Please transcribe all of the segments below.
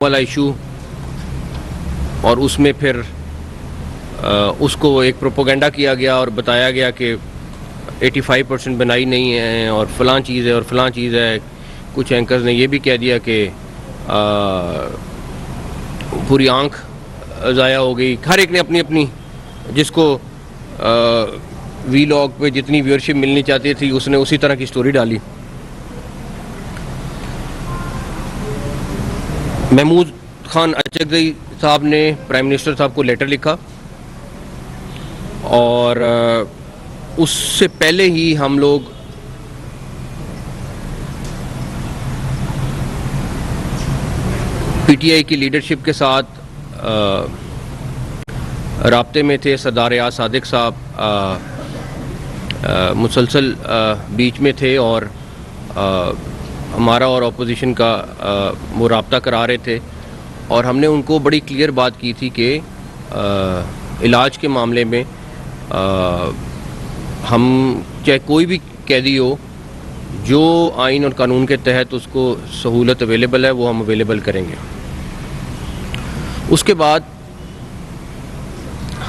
वाला इशू, और उसमें फिर उसको एक प्रोपोगंडा किया गया और बताया गया कि 85% बनाई नहीं है और फ़लाँ चीज़ है और फ़लाँ चीज़ है। कुछ एंकर्स ने यह भी कह दिया कि पूरी आंख ज़ाया हो गई। हर एक ने अपनी अपनी, जिसको वीलॉग पे जितनी व्यूअरशिप मिलनी चाहती थी उसने उसी तरह की स्टोरी डाली। महमूद खान अचकज़ई साहब ने प्राइम मिनिस्टर साहब को लेटर लिखा और उससे पहले ही हम लोग पीटीआई की लीडरशिप के साथ राब्ते में थे। सरदार रियाज सादिक साहब मुसलसल बीच में थे और हमारा और अपोजिशन का वो राब्ता करा रहे थे और हमने उनको बड़ी क्लियर बात की थी कि इलाज के मामले में हम चाहे कोई भी कैदी हो, जो आइन और कानून के तहत उसको सहूलत अवेलेबल है वो हम अवेलेबल करेंगे। उसके बाद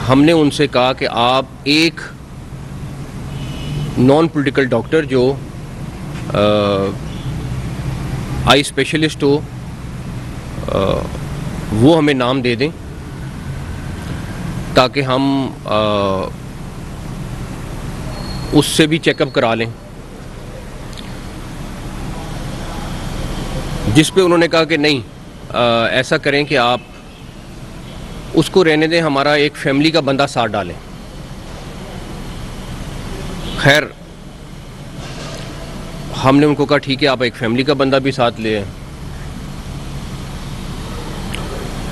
हमने उनसे कहा कि आप एक नॉन पॉलिटिकल डॉक्टर जो आई स्पेशलिस्ट हो वो हमें नाम दे दें ताकि हम उससे भी चेकअप करा लें। जिस पे उन्होंने कहा कि नहीं, ऐसा करें कि आप उसको रहने दें, हमारा एक फैमिली का बंदा साथ डालें। खैर हमने उनको कहा ठीक है, आप एक फैमिली का बंदा भी साथ ले आए।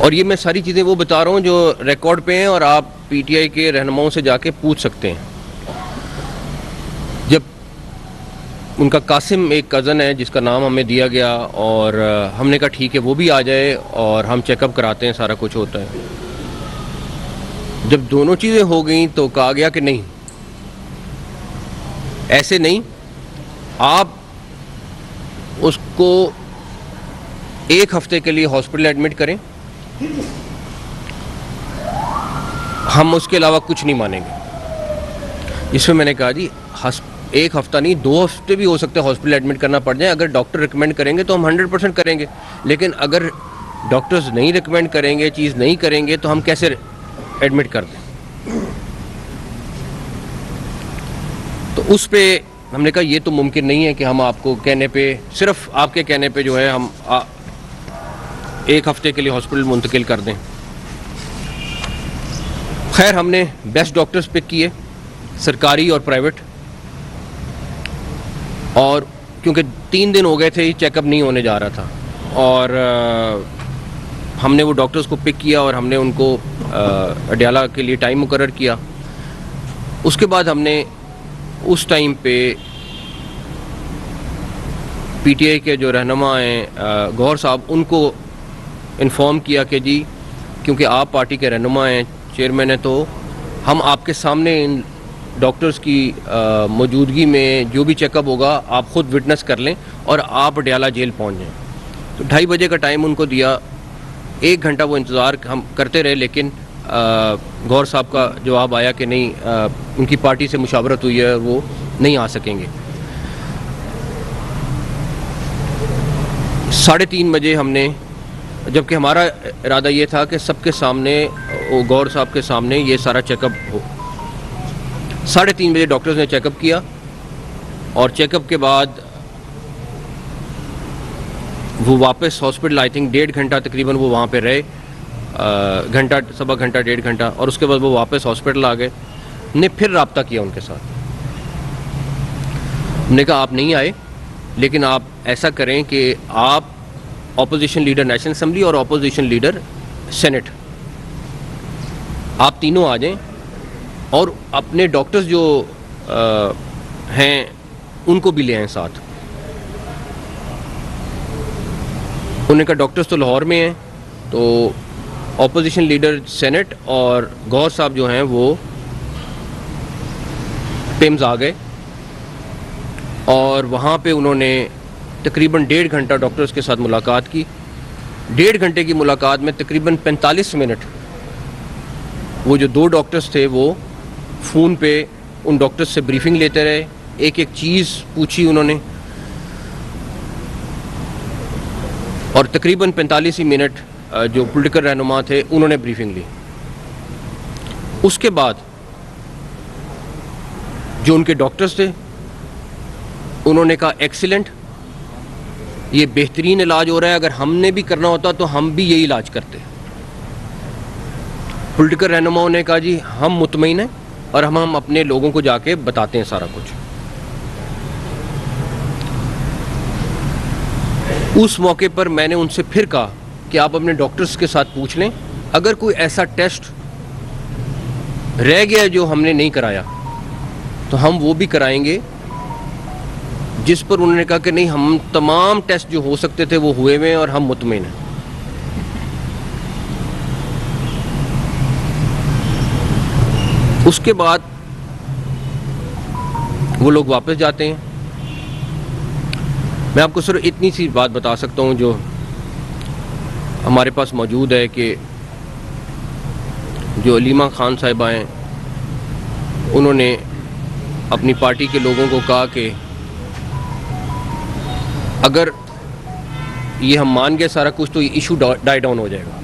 और ये मैं सारी चीज़ें वो बता रहा हूँ जो रिकॉर्ड पे हैं और आप पीटीआई के रहनुमाओं से जाके पूछ सकते हैं। जब उनका कासिम एक कज़न है जिसका नाम हमें दिया गया और हमने कहा ठीक है वो भी आ जाए और हम चेकअप कराते हैं, सारा कुछ होता है। जब दोनों चीज़ें हो गई तो कहा गया कि नहीं, ऐसे नहीं, आप उसको एक हफ्ते के लिए हॉस्पिटल एडमिट करें, हम उसके अलावा कुछ नहीं मानेंगे। इसमें मैंने कहा जी एक हफ्ता नहीं, 2 हफ्ते भी हो सकते हैं हॉस्पिटल एडमिट करना पड़ जाए। अगर डॉक्टर रिकमेंड करेंगे तो हम 100% करेंगे, लेकिन अगर डॉक्टर्स नहीं रिकमेंड करेंगे, चीज़ नहीं करेंगे, तो हम कैसे एडमिट कर दें। तो उस पे हमने कहा ये तो मुमकिन नहीं है कि हम आपको कहने पे, सिर्फ आपके कहने पे जो है हम एक हफ्ते के लिए हॉस्पिटल मुंतकिल कर दें। खैर हमने बेस्ट डॉक्टर्स पिक किए, सरकारी और प्राइवेट, और क्योंकि 3 दिन हो गए थे चेकअप नहीं होने जा रहा था और हमने वो डॉक्टर्स को पिक किया और हमने उनको अडयाला के लिए टाइम मुकर्रर किया। उसके बाद हमने उस टाइम पे पीटीआई के जो रहनुमा हैं गौहर साहब, उनको इन्फॉर्म किया कि जी क्योंकि आप पार्टी के रहनुमा हैं, चेयरमैन हैं, तो हम आपके सामने इन डॉक्टर्स की मौजूदगी में जो भी चेकअप होगा आप ख़ुद विटनेस कर लें और आप अडयाला जेल पहुंच जाएं। तो 2:30 बजे का टाइम उनको दिया। 1 घंटा वो इंतज़ार हम करते रहे, लेकिन गौहर साहब का जवाब आया कि नहीं, उनकी पार्टी से मुशावरत हुई है, वो नहीं आ सकेंगे। 3:30 बजे हमने, जबकि हमारा इरादा ये था कि सबके सामने, गौहर साहब के सामने ये सारा चेकअप हो। 3:30 बजे डॉक्टर्स ने चेकअप किया और चेकअप के बाद वो वापस हॉस्पिटल, आई थिंक 1.5 घंटा तकरीबन वो वहाँ पे रहे, घंटा, सवा घंटा, 1.5 घंटा, और उसके बाद वो वापस हॉस्पिटल आ गए। हमने फिर रब्ता किया उनके साथ, हमने कहा आप नहीं आए, लेकिन आप ऐसा करें कि आप ऑपोजिशन लीडर नेशनल असेंबली और ऑपोजिशन लीडर सेनेट, आप तीनों आ जाएं और अपने डॉक्टर्स जो हैं उनको भी ले आएँ साथ। उन्होंने कहा डॉक्टर्स तो लाहौर में हैं, तो ऑपोजिशन लीडर सेनेट और गौहर साहब जो हैं वो पिम्स आ गए और वहाँ पे उन्होंने तकरीबन 1.5 घंटा डॉक्टर्स के साथ मुलाकात की 1.5 घंटे की मुलाकात में तकरीबन 45 मिनट वो जो 2 डॉक्टर्स थे वो फ़ोन पे उन डॉक्टर्स से ब्रीफिंग लेते रहे, एक एक चीज़ पूछी उन्होंने, और तकरीबन 45 ही मिनट जो पॉलिटिकल रहनुमा थे उन्होंने ब्रीफिंग ली। उसके बाद जो उनके डॉक्टर्स थे उन्होंने कहा एक्सीलेंट, ये बेहतरीन इलाज हो रहा है, अगर हमने भी करना होता तो हम भी यही इलाज करते। पॉलिटिकल रहनुमाओं ने कहा जी हम मुतमईन हैं और हम अपने लोगों को जाके बताते हैं सारा कुछ। उस मौके पर मैंने उनसे फिर कहा कि आप अपने डॉक्टर्स के साथ पूछ लें, अगर कोई ऐसा टेस्ट रह गया जो हमने नहीं कराया तो हम वो भी कराएंगे। जिस पर उन्होंने कहा कि नहीं, हम तमाम टेस्ट जो हो सकते थे वो हुए हुए हैं और हम मुतमईन हैं। उसके बाद वो लोग वापस जाते हैं। मैं आपको सिर्फ इतनी सी बात बता सकता हूँ जो हमारे पास मौजूद है कि जो अलीमा खान साहिबा हैं उन्होंने अपनी पार्टी के लोगों को कहा कि अगर ये हम मान गए सारा कुछ तो ये इशू डाई डाउन हो जाएगा।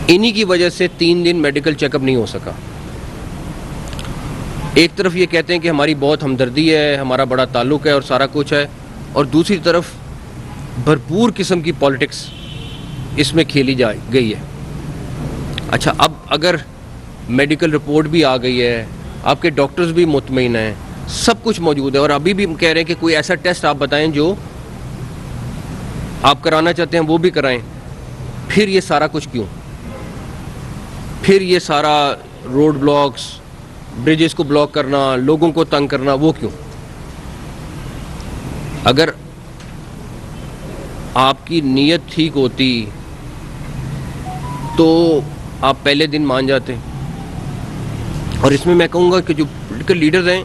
इन्हीं की वजह से 3 दिन मेडिकल चेकअप नहीं हो सका। एक तरफ ये कहते हैं कि हमारी बहुत हमदर्दी है, हमारा बड़ा ताल्लुक़ है और सारा कुछ है, और दूसरी तरफ भरपूर किस्म की पॉलिटिक्स इसमें खेली जा गई है। अच्छा, अब अगर मेडिकल रिपोर्ट भी आ गई है, आपके डॉक्टर्स भी मुतमईन हैं, सब कुछ मौजूद है, और अभी भी कह रहे हैं कि कोई ऐसा टेस्ट आप बताएं जो आप कराना चाहते हैं वो भी कराएं, फिर ये सारा कुछ क्यों? फिर ये सारा रोड ब्लॉक्स, ब्रिजेस को ब्लॉक करना, लोगों को तंग करना, वो क्यों? अगर आपकी नीयत ठीक होती तो आप पहले दिन मान जाते। और इसमें मैं कहूँगा कि जो पॉलिटिकल लीडर्स हैं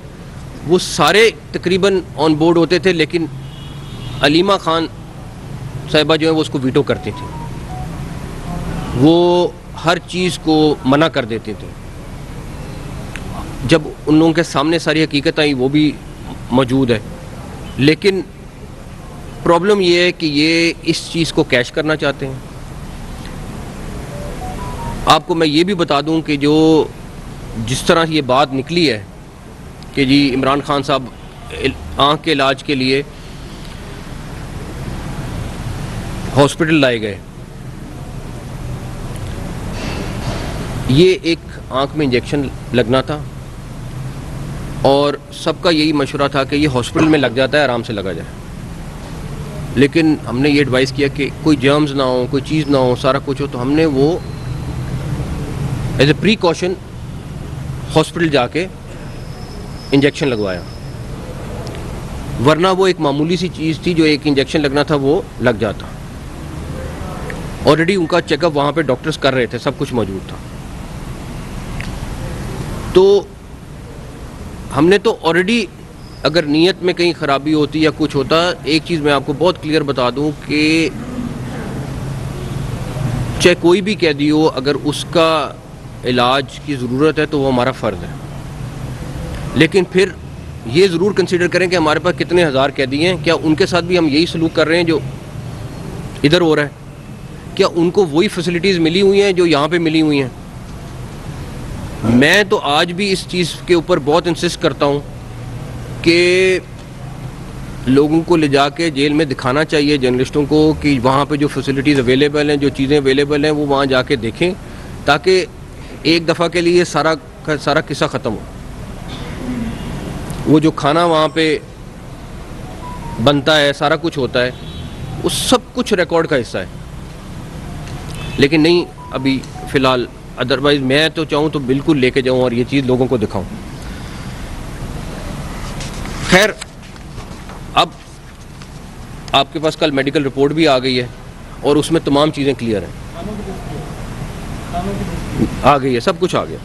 वो सारे तकरीबन ऑन बोर्ड होते थे, लेकिन अलीमा खान साहिबा जो है वो उसको वीटो करती थी, वो हर चीज़ को मना कर देते थे। जब उन लोगों के सामने सारी हकीकत आई वो भी मौजूद है, लेकिन प्रॉब्लम ये है कि ये इस चीज़ को कैश करना चाहते हैं। आपको मैं ये भी बता दूं कि जो जिस तरह ये बात निकली है कि जी इमरान खान साहब आँख के इलाज के लिए हॉस्पिटल लाए गए, ये एक आँख में इंजेक्शन लगना था और सबका यही मशवरा था कि ये हॉस्पिटल में लग जाता है, आराम से लगा जाए। लेकिन हमने ये एडवाइस किया कि कोई जर्म्स ना हो, कोई चीज़ ना हो, सारा कुछ हो, तो हमने वो एज ए प्रीकॉशन हॉस्पिटल जाके इंजेक्शन लगवाया, वरना वो एक मामूली सी चीज़ थी, जो एक इंजेक्शन लगना था वो लग जाता। ऑलरेडी उनका चेकअप वहाँ पे डॉक्टर्स कर रहे थे, सब कुछ मौजूद था। तो हमने तो ऑलरेडी, अगर नीयत में कहीं ख़राबी होती या कुछ होता, एक चीज़ मैं आपको बहुत क्लियर बता दूं कि चाहे कोई भी कैदी हो, अगर उसका इलाज की ज़रूरत है तो वो हमारा फ़र्ज़ है। लेकिन फिर ये ज़रूर कंसीडर करें कि हमारे पास कितने हज़ार कैदी हैं, क्या उनके साथ भी हम यही सलूक कर रहे हैं जो इधर हो रहा है? क्या उनको वही फैसिलिटीज़ मिली हुई हैं जो यहाँ पे मिली हुई हैं? मैं तो आज भी इस चीज़ के ऊपर बहुत इंसिस्ट करता हूँ कि लोगों को ले जाके जेल में दिखाना चाहिए, जर्नलिस्टों को, कि वहाँ पे जो फैसिलिटीज़ अवेलेबल हैं, जो चीज़ें अवेलेबल हैं, वो वहाँ जाके देखें, ताकि एक दफ़ा के लिए सारा किस्सा ख़त्म हो। वो जो खाना वहाँ पे बनता है, सारा कुछ होता है, वो सब कुछ रिकॉर्ड का हिस्सा है। लेकिन नहीं, अभी फ़िलहाल, अदरवाइज़ मैं तो चाहूँ तो बिल्कुल लेके जाऊँ और ये चीज़ लोगों को दिखाऊँ। खैर, अब आपके पास कल मेडिकल रिपोर्ट भी आ गई है और उसमें तमाम चीज़ें क्लियर हैं, आ गई है, सब कुछ आ गया।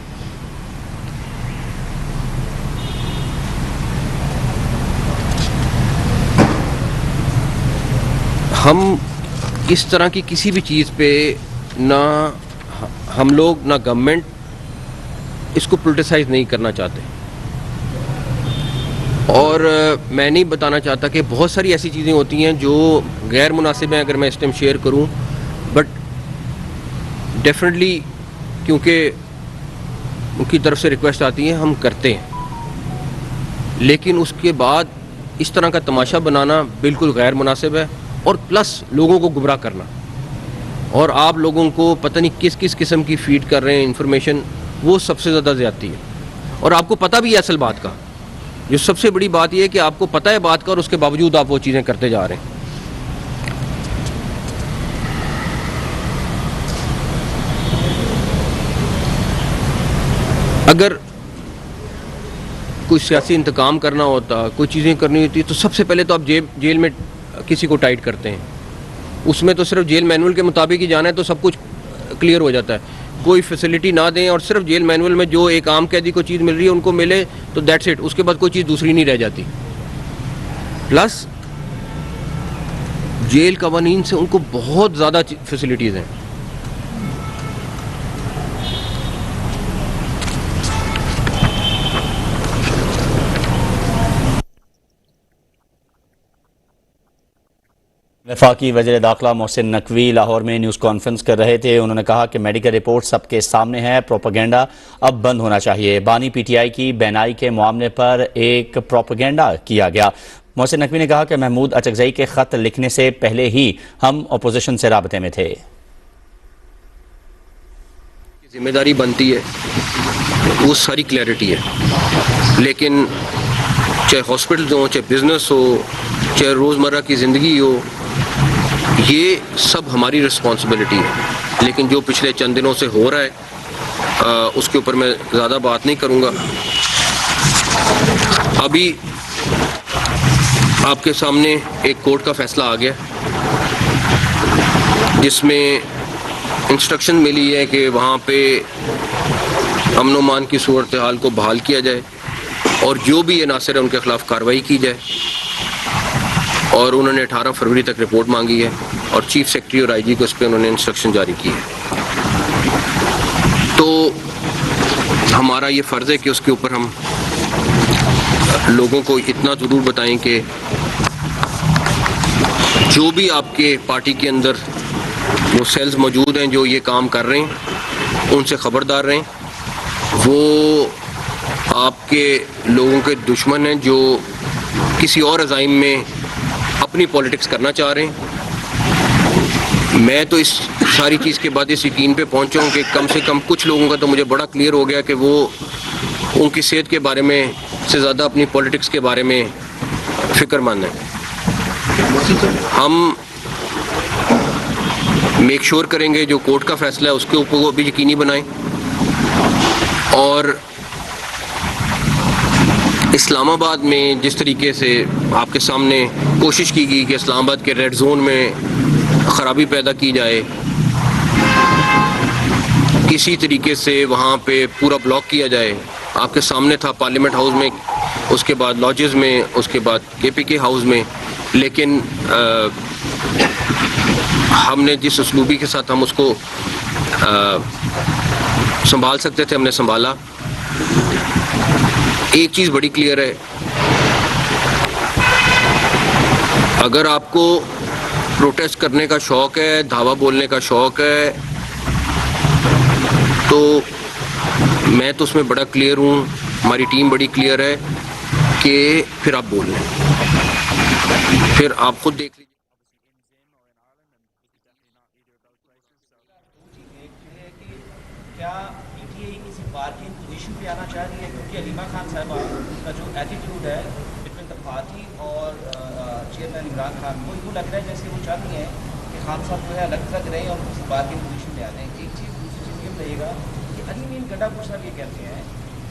हम इस तरह की किसी भी चीज़ पे ना हम लोग ना गवर्नमेंट इसको पोलिटिसाइज नहीं करना चाहते, और मैं नहीं बताना चाहता कि बहुत सारी ऐसी चीज़ें होती हैं जो गैर मुनासिब हैं अगर मैं इस टाइम शेयर करूं, बट डेफिनेटली क्योंकि उनकी तरफ से रिक्वेस्ट आती है हम करते हैं, लेकिन उसके बाद इस तरह का तमाशा बनाना बिल्कुल गैर मुनासिब है, और प्लस लोगों को गुमराह करना, और आप लोगों को पता नहीं किस किस किस्म की फीड कर रहे हैं इंफॉर्मेशन, वो सबसे ज़्यादा ज़्यादती है। और आपको पता भी है असल बात का, जो सबसे बड़ी बात यह है कि आपको पता है बात का और उसके बावजूद आप वो चीज़ें करते जा रहे हैं। अगर कोई सियासी इंतकाम करना होता, कोई चीज़ें करनी होती, तो सबसे पहले तो आप जेल में किसी को टाइट करते हैं, उसमें तो सिर्फ जेल मैनुअल के मुताबिक ही जाना है तो सब कुछ क्लियर हो जाता है। कोई फैसिलिटी ना दें और सिर्फ जेल मैनुअल में जो एक आम कैदी को चीज़ मिल रही है उनको मिले तो दैट्स इट, उसके बाद कोई चीज़ दूसरी नहीं रह जाती। प्लस जेल कवानीन से उनको बहुत ज़्यादा फैसिलिटीज़ हैं। वफाकी वज़ीर दाखिला मोहसिन नकवी लाहौर में न्यूज़ कॉन्फ्रेंस कर रहे थे। उन्होंने कहा कि मेडिकल रिपोर्ट सबके सामने है, प्रोपेगेंडा अब बंद होना चाहिए। बानी पीटीआई की बैनाई के मामले पर एक प्रोपेगेंडा किया गया। मोहसिन नकवी ने कहा कि महमूद अचकजई के खत लिखने से पहले ही हम अपोजिशन से राबते में थे। जिम्मेदारी बनती है, वो सारी क्लैरिटी है, लेकिन चाहे हॉस्पिटल हो, चाहे बिजनेस हो, चाहे रोज़मर्रा की ज़िंदगी हो, ये सब हमारी रिस्पॉन्सिबिलिटी है। लेकिन जो पिछले चंद दिनों से हो रहा है उसके ऊपर मैं ज़्यादा बात नहीं करूँगा। अभी आपके सामने एक कोर्ट का फैसला आ गया जिसमें इंस्ट्रक्शन मिली है कि वहाँ पे अमन व अमान की सूरत हाल को बहाल किया जाए और जो भी ये नासिर है उनके खिलाफ कार्रवाई की जाए। और उन्होंने 18 फरवरी तक रिपोर्ट मांगी है और चीफ सेक्रेटरी और आईजी को इस पर उन्होंने इंस्ट्रक्शन जारी की है। तो हमारा ये फ़र्ज़ है कि उसके ऊपर हम लोगों को इतना ज़रूर बताएं कि जो भी आपके पार्टी के अंदर वो सेल्स मौजूद हैं जो ये काम कर रहे हैं, उनसे ख़बरदार रहें। वो आपके लोगों के दुश्मन हैं जो किसी और अज़ाइम में अपनी पॉलिटिक्स करना चाह रहे हैं। मैं तो इस सारी चीज़ के बाद इस यकीन पे पहुंचा हूं कि कम से कम कुछ लोगों का तो मुझे बड़ा क्लियर हो गया कि वो उनकी सेहत के बारे में से ज़्यादा अपनी पॉलिटिक्स के बारे में फ़िक्रमंद हैं। हम मेक श्योर करेंगे जो कोर्ट का फैसला है उसके ऊपर वो भी यकीनी बनाएं, और इस्लामाबाद में जिस तरीके से आपके सामने कोशिश की गई कि इस्लामाबाद के रेड जोन में ख़राबी पैदा की जाए, किसी तरीके से वहाँ पे पूरा ब्लॉक किया जाए, आपके सामने था पार्लियामेंट हाउस में, उसके बाद लॉजेस में, उसके बाद केपीके हाउस में। लेकिन हमने जिस उसलूबी के साथ हम उसको संभाल सकते थे हमने संभाला। एक चीज़ बड़ी क्लियर है, अगर आपको प्रोटेस्ट करने का शौक़ है, धावा बोलने का शौक़ है, तो मैं तो उसमें बड़ा क्लियर हूँ, हमारी टीम बड़ी क्लियर है कि फिर आप बोल लें, फिर आप खुद देख लीजिए। क्या पीटीआई किसी बार्गेनिंग पोजीशन पे आना चाह रही है, क्योंकि अलीमा खान साहबा का जो एटीट्यूड है बिटवीन द पार्टी और चेयरमैन इमरान खान, वो लग रहा है जैसे वो चाहती हैं कि खान साहब जो है अलग थलग रहें और किसी बार्गेनिंग पोजीशन में आ जाएँ। एक चीज़, दूसरी चीज़ ये रहेगा कि अलीमीन गड्ढापुर साहब ये कहते हैं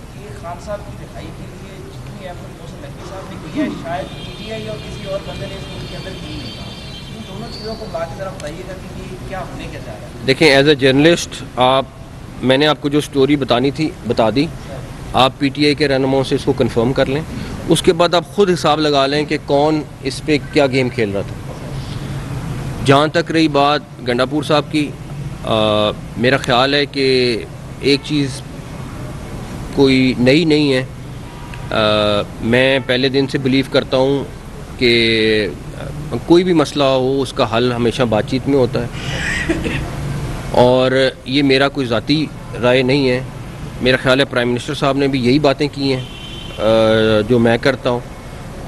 कि खान साहब की रिहाई के लिए जितनी एफर्ट मोहसिन नकवी साहब ने की है शायद पीटीआई और किसी और बंदे ने इसके अंदर की नहीं। इन दोनों चीज़ों को मिला के ज़रा बताइएगा कि क्या होने क्या जा रहा है। देखें, एज ए जर्नलिस्ट मैंने आपको जो स्टोरी बतानी थी बता दी। आप पीटीआई के रहनुमाओं से इसको कंफर्म कर लें, उसके बाद आप खुद हिसाब लगा लें कि कौन इस पे क्या गेम खेल रहा था। जहाँ तक रही बात गंडापुर साहब की, मेरा ख़्याल है कि एक चीज़ कोई नई नहीं है। मैं पहले दिन से बिलीव करता हूँ कि कोई भी मसला हो उसका हल हमेशा बातचीत में होता है, और ये मेरा कोई ज़ाती राय नहीं है। मेरा ख्याल है प्राइम मिनिस्टर साहब ने भी यही बातें की हैं जो मैं करता हूँ,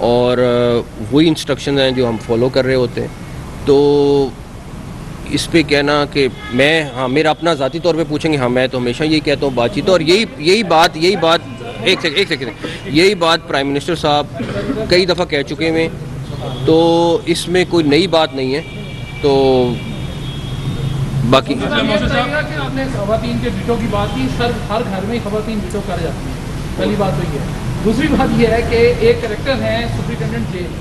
और वही इंस्ट्रक्शन हैं जो हम फॉलो कर रहे होते हैं। तो इस पे कहना कि मैं, हाँ, मेरा अपना ज़ाती तौर पे पूछेंगे, हाँ, मैं तो हमेशा यही कहता हूँ बातचीत, और यही बात एक सेकंड यही बात प्राइम मिनिस्टर साहब कई दफ़ा कह चुके हैं, तो इसमें कोई नई बात नहीं है। तो बाकी आपने खवातीन के वीटो की बात की, सर हर घर में खवातीन वीटो कर जाती है, पहली बात तो ये है। दूसरी बात यह है कि एक कैरेक्टर है सुप्रिटेंडेंट जेल,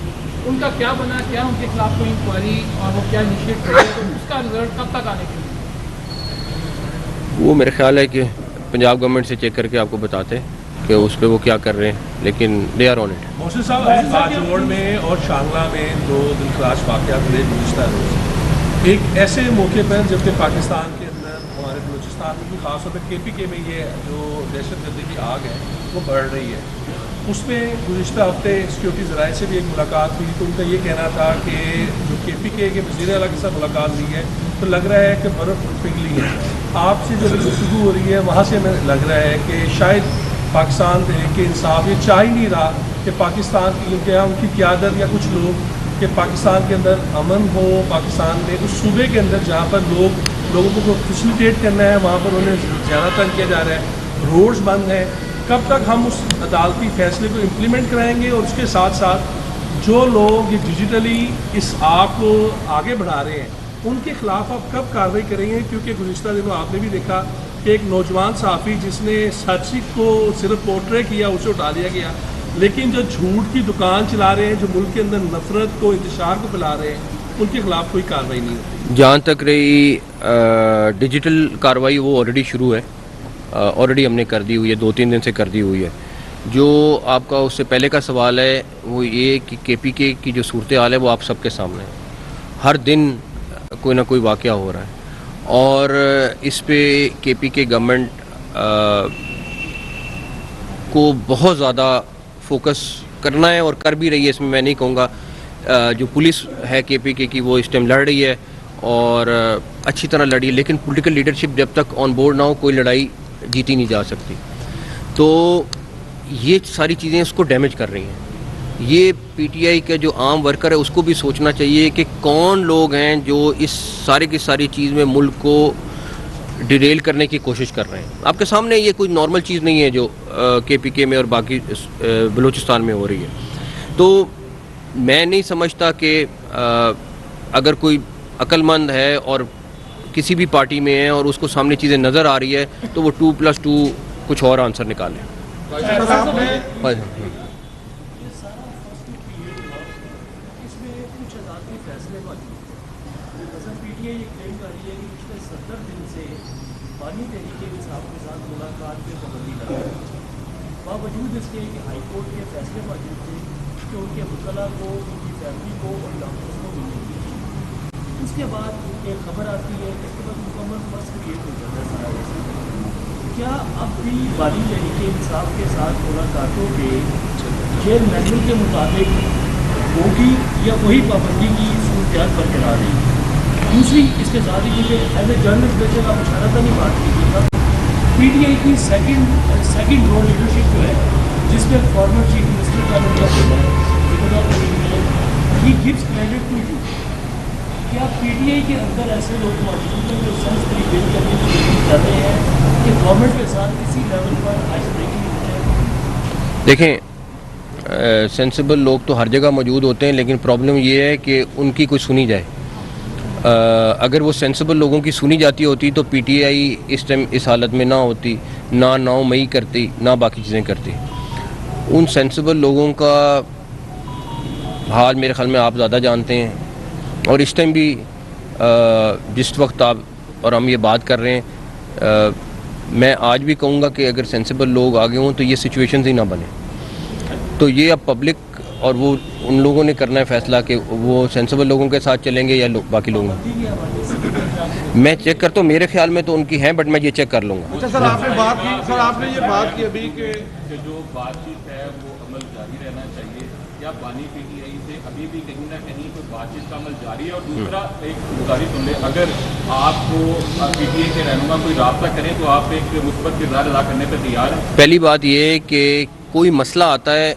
उनका क्या बना, क्या उनके खिलाफ कोई इंक्वायरी और वो क्या इनिशिएट करें, तो उसका रिजल्ट कब तक आने के लिए? वो मेरा ख्याल है कि पंजाब गवर्नमेंट से चेक करके आपको बताते हैं कि उस पर वो क्या कर रहे हैं, लेकिन they are on it. Mohsin साहब, बाजोड़ में और शांगला में 2 दिलखराश वाक़यात हुए गुज़िश्ता रोज़। एक ऐसे मौके पर जबकि पाकिस्तान के अंदर हमारे बलूचिस्तान में भी ख़ासतौर पर KPK में ये जो दहशतगर्दी की आग है वो बढ़ रही है। उसमें गुज़िश्ता हफ्ते सिक्योरिटी ज़राए से भी एक मुलाकात हुई, तो उनका ये कहना था कि जो KPK के वज़ीर आला के साथ मुलाकात हुई है तो लग रहा है कि बर्फ़ पिघली है। आपसे जो गुफ्तगू हो रही है वहाँ से हमें लग रहा है कि शायद पाकिस्तान के इंसाफ ये चाह ही नहीं रहा कि पाकिस्तान की, क्योंकि उनकी क़यादत या कुछ लोग कि पाकिस्तान के अंदर अमन हो, पाकिस्तान में उस सूबे के अंदर जहाँ पर लोगों को फैसिलिटेट करना है वहाँ पर उन्हें ज़्यादा तंग किया जा रहा है, रोड्स बंद हैं। कब तक हम उस अदालती फैसले को इम्प्लीमेंट कराएंगे? और उसके साथ साथ जो लोग ये डिजिटली इस आग को आगे बढ़ा रहे हैं उनके ख़िलाफ़ आप कब कार्रवाई करेंगे? क्योंकि गुज़िश्ता दिनों आपने भी देखा कि एक नौजवान सहाफ़ी जिसने सच को सिर्फ पोर्ट्रे किया उसे उठा दिया गया, लेकिन जो झूठ की दुकान चला रहे हैं, जो मुल्क के अंदर नफरत को, इंतशार को फैला रहे हैं, उनके खिलाफ कोई कार्रवाई नहीं होती। जहाँ तक रही डिजिटल कार्रवाई, वो ऑलरेडी शुरू है, ऑलरेडी हमने कर दी हुई है, 2-3 दिन से कर दी हुई है। जो आपका उससे पहले का सवाल है वो ये कि KPK की जो सूरत हाल है वो आप सबके सामने है। हर दिन कोई ना कोई वाक़या हो रहा है, और इस पे KPK गवर्नमेंट को बहुत ज़्यादा फोकस करना है और कर भी रही है। इसमें मैं नहीं कहूँगा, जो पुलिस है KPK की वो इस टाइम लड़ रही है और अच्छी तरह लड़ी है, लेकिन पॉलिटिकल लीडरशिप जब तक ऑन बोर्ड ना हो कोई लड़ाई जीती नहीं जा सकती। तो ये सारी चीज़ें उसको डैमेज कर रही हैं। ये PTI का जो आम वर्कर है उसको भी सोचना चाहिए कि कौन लोग हैं जो इस सारी की सारी चीज़ में मुल्क को डिरेल करने की कोशिश कर रहे हैं। आपके सामने ये कोई नॉर्मल चीज़ नहीं है जो KPK में और बाकी बलूचिस्तान में हो रही है। तो मैं नहीं समझता कि अगर कोई अक्लमंद है और किसी भी पार्टी में है और उसको सामने चीज़ें नज़र आ रही है तो वो 2+2 कुछ और आंसर निकालें। बावजूद इसके कि हाई कोर्ट के फैसले मौजूद थे कि उनके मुतल्ला को, उनकी फैमिली को और डॉक्टर्स को मिलने की, उसके बाद एक खबर आती है कि इसके बाद मुकम्मल फर्स्ट क्रिएट हो जाता है सारा। क्या अब भी बानी तहरीक इंसाफ के साथ मुलाकातों के जेल मैनुअल के मुताबिक होगी या वही पाबंदी की सूरत बरकरार रहेगी? दूसरी इसके साथ ही क्योंकि एज ए जर्नलिस्ट बेशक आप इशारा नहीं बात कीजिएगा, PTI की सेकंड रोल लीडरशिप जो है जिसमें फॉर्मर चीफ मिनिस्टर का ही गिव्स क्रेडिट टू यू। क्या PTI के अंदर ऐसे लोग मौजूद हैं जो सेंस बिल्ड करने की कोशिश कर रहे हैं कि गवर्नमेंट के साथ किसी लेवल पर आइस ब्रेकिंग हो जाए? देखें, सेंसिबल लोग तो हर जगह मौजूद होते हैं, लेकिन प्रॉब्लम ये है कि उनकी कोई सुनी जाए। अगर वो सेंसिबल लोगों की सुनी जाती होती तो PTI इस टाइम इस हालत में ना होती, ना 9 मई करती, ना बाकी चीज़ें करती। उन सेंसिबल लोगों का हाल मेरे ख्याल में आप ज़्यादा जानते हैं, और इस टाइम भी जिस वक्त आप और हम ये बात कर रहे हैं, मैं आज भी कहूँगा कि अगर सेंसिबल लोग आगे हों तो ये सिचुएशंस ही ना बने। तो ये अब पब्लिक और वो उन लोगों ने करना है फैसला कि वो सेंसिबल लोगों के साथ चलेंगे या बाकी लोगों। मैं चेक करता हूँ, मेरे ख्याल में तो उनकी हैं, बट मैं ये चेक कर लूँगा। अच्छा सर, आपने ये बात की अभी कि जो बातचीत है वो अमल जारी रहना चाहिए, या बानी पीटीआई से अभी भी कहीं ना कहीं कोई बातचीत का अमल जारी है? और दूसरा एक गुजारिश सुन ले, अगर आपको पीटीआई के रहनुमा कोई राब्ता करें तो आप एक मुस्बत किरदार अदा करने पर तैयार हैं? पहली बात ये कि कोई मसला आता है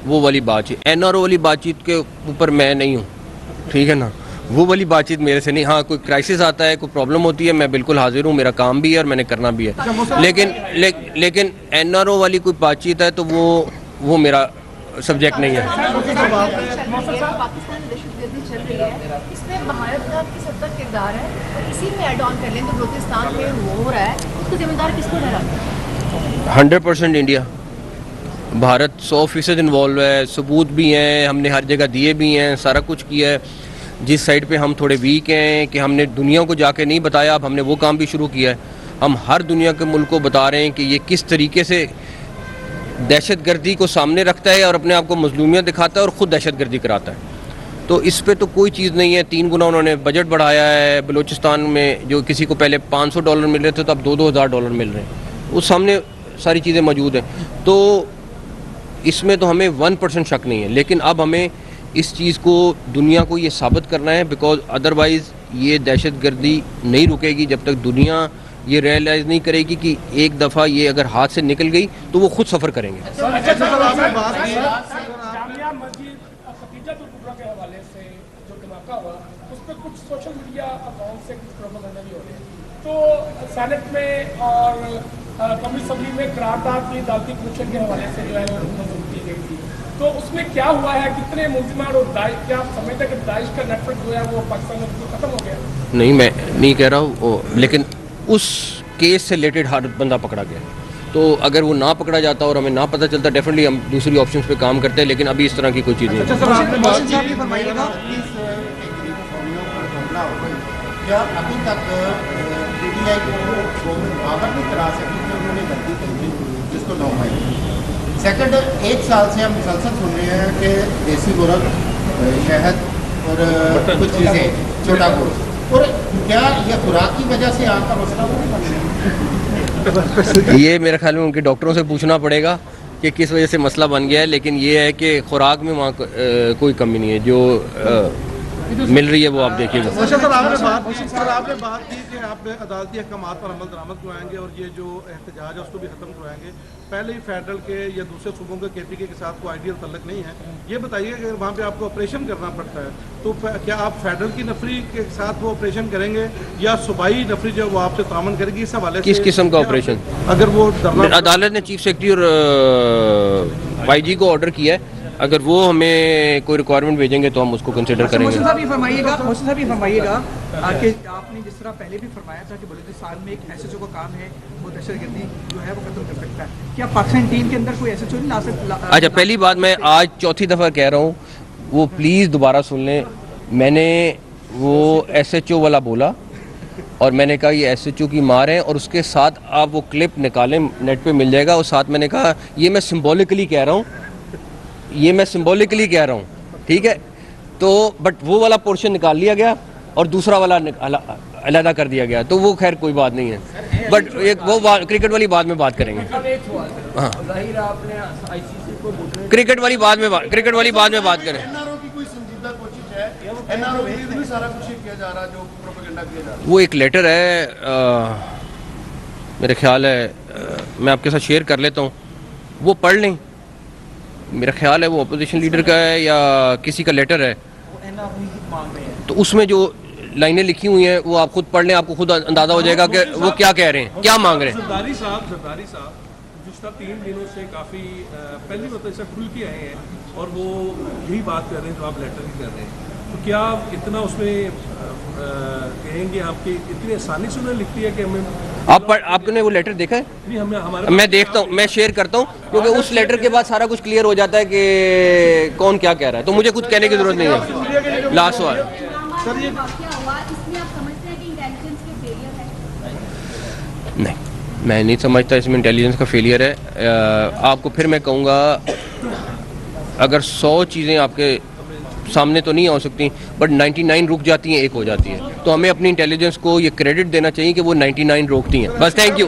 वो वाली बातचीत, एनआरओ वाली बातचीत के ऊपर मैं नहीं हूँ, ठीक है ना, वो वाली बातचीत मेरे से नहीं। हाँ, कोई क्राइसिस आता है, कोई प्रॉब्लम होती है, मैं बिल्कुल हाजिर हूँ, मेरा काम भी है और मैंने करना भी है। लेकिन एनआरओ वाली कोई बातचीत है तो वो मेरा सब्जेक्ट नहीं है। पाकिस्तान में दहशतगर्दी चल रही है, इसमें भारत का किस हद तक किरदार है, और इसी में ऐड ऑन कर लें तो बलूचिस्तान में वो हो रहा है, उसको जिम्मेदार किसको ठहराते हैं? 100% इंडिया, भारत 100% इन्वॉल्व है, सबूत भी हैं, हमने हर जगह दिए भी हैं, सारा कुछ किया है। जिस साइड पे हम थोड़े वीक हैं कि हमने दुनिया को जाके नहीं बताया, अब हमने वो काम भी शुरू किया है। हम हर दुनिया के मुल्क को बता रहे हैं कि ये किस तरीके से दहशतगर्दी को सामने रखता है और अपने आप को मजलूमियत दिखाता है और ख़ुद दहशतगर्दी कराता है। तो इस पे तो कोई चीज़ नहीं है। 3 गुना उन्होंने बजट बढ़ाया है। बलूचिस्तान में जो किसी को पहले $500 मिल रहे थे तो अब $2,000 मिल रहे हैं, उस सामने सारी चीज़ें मौजूद हैं। तो इसमें तो हमें 1% शक नहीं है, लेकिन अब हमें इस चीज़ को दुनिया को ये साबित करना है, बिकॉज अदरवाइज़ ये दहशतगर्दी नहीं रुकेगी जब तक दुनिया ये रियलाइज़ नहीं करेगी कि एक दफ़ा ये अगर हाथ से निकल गई तो वो खुद सफ़र करेंगे। जामिया मस्जिद खतीजतुल कुबरा के हवाले से जो धमाका हुआ, उस पर कुछ सोशल मीडिया अकाउंट से कुछ प्रोपेगेंडा भी हो रहे हैं, तो सेनेट में और कौमी असम्बली में करारदाद की अदालती कमीशन के हवाले से जो है मंजूरी दी गई थी, तो उसमें क्या हुआ है? कितने मुलजिमान और दाइश, क्या आप समझते हैं कि दाइश का नेटवर्क जो है वो पाकिस्तान में खत्म हो गया? नहीं, मैं नहीं कह रहा हूँ, लेकिन उस केस से रिलेटेड हर बंदा पकड़ा गया। तो अगर वो ना पकड़ा जाता और हमें ना पता चलता, डेफिनेटली हम दूसरी ऑप्शंस पे काम करते हैं, लेकिन अभी इस तरह की कोई चीज़ नहीं है। क्या अभी तक पीटीआई को गवर्नमेंट बावर नहीं करा सकी कि उन्होंने गलती की जिसको नो भाई? सेकंड, 1 साल से हम मुसलसल सुन रहे हैं कि देसी गोरख, शहद और कुछ चीज़ें, छोटा गुड़, और क्या ये खुराक की वजह से आपका मसला नहीं बन रहा? ये मेरे ख्याल में उनके डॉक्टरों से पूछना पड़ेगा कि किस वजह से मसला बन गया है, लेकिन ये है कि खुराक में वहाँ कोई कमी नहीं है, जो मिल रही है वो आप देखिएगा। अच्छा सर, आपने बात की कि आप अदालती अहकामात पर अमल दरामद करवाएंगे और ये जो एहतजाज है उसको भी ख़त्म करवाएंगे। पहले ही फेडरल के या दूसरे सूबों के केपीके के साथ कोई आइडियल तल्लक नहीं है। ये बताइए कि वहाँ पे आपको ऑपरेशन करना पड़ता है तो क्या आप फेडरल की नफरी के साथ वो ऑपरेशन करेंगे या सूबाई नफरी जो वो आपसे तामन करेगी? इस हवाले से किस किस्म का ऑपरेशन? अगर वो अदालत ने चीफ सेक्रेटरी और IG को ऑर्डर किया है, अगर वो हमें कोई रिक्वायरमेंट भेजेंगे तो हम उसको कंसिडर करेंगे। मोहसिन साहब ये फरमाइएगा कि आपने जिस तरह पहले भी फरमाया था कि बलूचिस्तान में एक SHO का काम है वो दहशतगर्दी जो है वो खत्म कर सकता है, क्या पाकिस्तान टीम के अंदर कोई SHO नहीं ला सकता? अच्छा, पहली बात मैं आज चौथी दफ़ा कह रहा हूँ, वो प्लीज़ दोबारा सुन लें। मैंने वो SHO वाला बोला और मैंने कहा ये SHO की मार है, और उसके साथ आप वो क्लिप निकालें, नेट पे मिल जाएगा। और साथ मैंने कहा ये मैं सिम्बॉलिकली कह रहा हूँ, ठीक है। तो बट वो वाला पोर्शन निकाल लिया गया और दूसरा वाला अलहदा कर दिया गया, तो वो खैर कोई बात नहीं है। बट एक वो क्रिकेट वाली बात में बात करेंगे। हाँ, क्रिकेट वाली बात में बात करें। एनआरओ की कोई संजीदा कोशिश है? एनआरओ के लिए सारा कुछ किया जा रहा है जो प्रोपेगेंडा किया जा रहा है। वो एक लेटर है, मेरे ख्याल है मैं आपके साथ शेयर कर लेता हूँ, वो पढ़ लें। मेरा ख्याल है वो अपोजिशन लीडर का है या किसी का लेटर है, तो उसमें जो लाइनें लिखी हुई हैं वो आप खुद पढ़ लें, आपको खुद अंदाज़ा हो जाएगा कि वो क्या कह रहे हैं, क्या मांग रहे हैं। जरदारी साहब पिछला 3 दिनों से काफ़ी पहली मतलब से खुल के आए हैं और वो यही बात कर रहे हैं जो आप लेटर भी कर रहे हैं, तो क्या इतना उसमें कहेंगे आपकी इतनी आसानी से उन्हें लिखती है कि हमें आपने वो लेटर देखा है? नहीं, हमें हमारे मैं देखता हूँ, मैं शेयर करता हूँ, क्योंकि उस लेटर के बाद सारा कुछ क्लियर हो जाता है कि कौन क्या कह रहा है, तो मुझे कुछ कहने की जरूरत नहीं है। लास्ट सवाल सर, ये वाकया हुआ, इसमें आप समझते हैं कि इंटेलिजेंस के फेलियर है? नहीं, मैं नहीं समझता इसमें इंटेलिजेंस का फेलियर है। आपको फिर मैं कहूँगा, अगर 100 चीज़ें आपके सामने तो नहीं हो सकती, बट 99 रुक जाती हैं, एक हो जाती है। तो हमें अपनी इंटेलिजेंस को ये क्रेडिट देना चाहिए कि वो 99 रोकती हैं। बस, थैंक यू।